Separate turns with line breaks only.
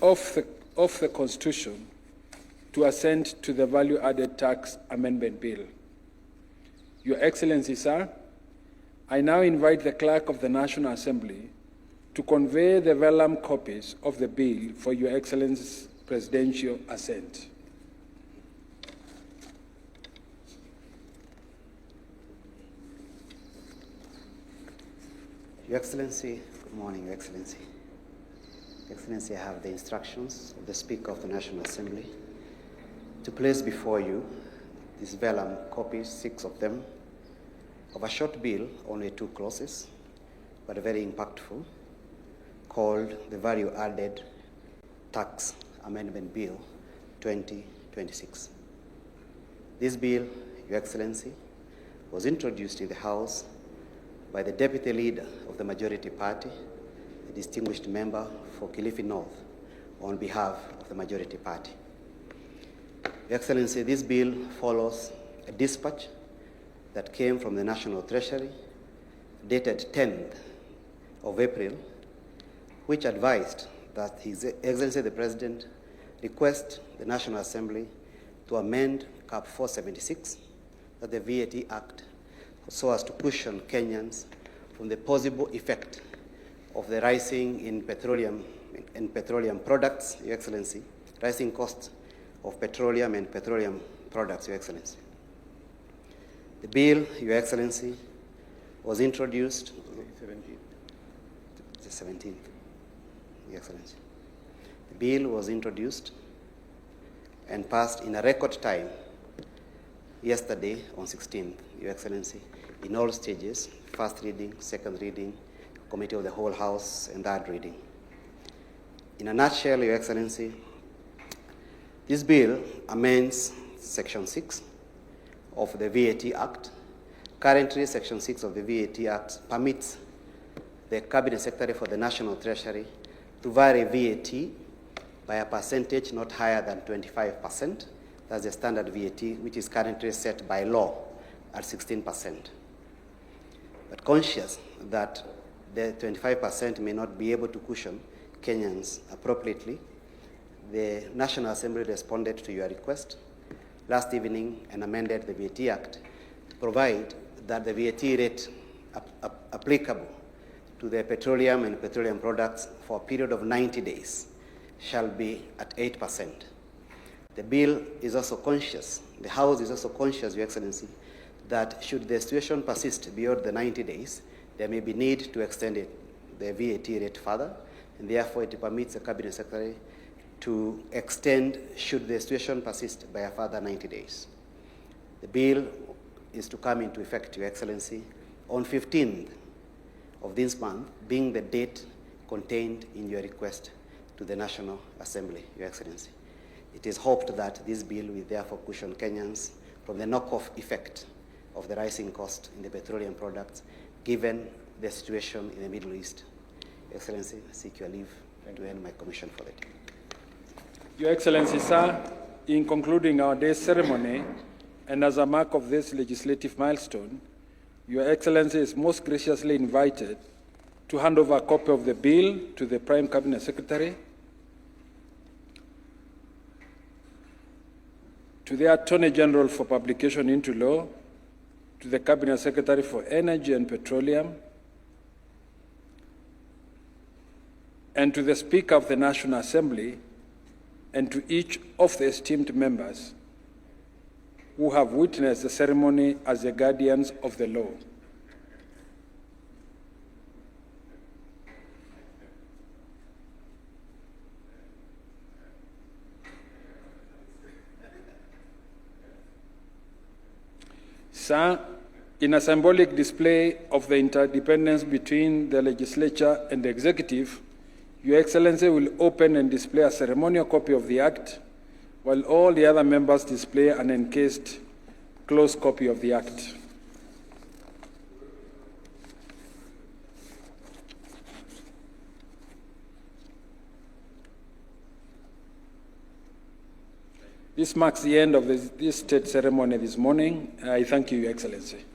of the Constitution to assent to the Value-Added Tax Amendment Bill. Your Excellency, sir, I now invite the Clerk of the National Assembly to convey the vellum copies of the bill for Your Excellency's presidential assent.
Your Excellency, good morning, Your Excellency. Your Excellency, I have the instructions of the Speaker of the National Assembly to place before you these vellum copies, 6 of them, of a short bill, only 2 clauses, but very impactful, called the Value-Added Tax Amendment Bill 2026. This bill, Your Excellency, was introduced in the House by the Deputy Leader of the Majority Party, the distinguished member for Kilifi North, on behalf of the Majority Party. Your Excellency, this bill follows a dispatch that came from the National Treasury, dated 10th of April, which advised that His Excellency the President request the National Assembly to amend Cap 476, that the VAT Act, so as to cushion Kenyans from the possible effect of the rising in petroleum products, Your Excellency, rising costs of petroleum and petroleum products, Your Excellency. The bill, Your Excellency, was introduced the 17th, Your Excellency. The bill was introduced and passed in a record time yesterday on 16th, Your Excellency, in all stages, first reading, second reading, Committee of the Whole House, and third reading. In a nutshell, Your Excellency, this bill amends Section 6 of the VAT Act. Currently, Section 6 of the VAT Act permits the Cabinet Secretary for the National Treasury to vary VAT by a percentage not higher than 25%. That's the standard VAT, which is currently set by law at 16%. But conscious that the 25% may not be able to cushion Kenyans appropriately, the National Assembly responded to your request last evening and amended the VAT Act to provide that the VAT rate applicable to the petroleum and petroleum products for a period of 90 days shall be at 8%. The bill is also conscious, the House is also conscious, Your Excellency, that should the situation persist beyond the 90 days, there may be need to extend the VAT rate further, and therefore it permits the Cabinet Secretary to extend should the situation persist by a further 90 days. The bill is to come into effect, Your Excellency, on 15th of this month, being the date contained in your request to the National Assembly, Your Excellency. It is hoped that this bill will therefore cushion Kenyans from the knock-off effect of the rising cost in the petroleum products, given the situation in the Middle East. Your Excellency, I seek your leave to end my commission for the day.
Your Excellency, sir, in concluding our day's ceremony, and as a mark of this legislative milestone, Your Excellency is most graciously invited to hand over a copy of the bill to the Prime Cabinet Secretary, to the Attorney General for publication into law, to the Cabinet Secretary for Energy and Petroleum, and to the Speaker of the National Assembly, and to each of the esteemed members who have witnessed the ceremony as the guardians of the law. Sir, in a symbolic display of the interdependence between the legislature and the executive, Your Excellency will open and display a ceremonial copy of the Act, while all the other members display an encased closed copy of the Act. This marks the end of this state ceremony this morning. I thank you, Your Excellency.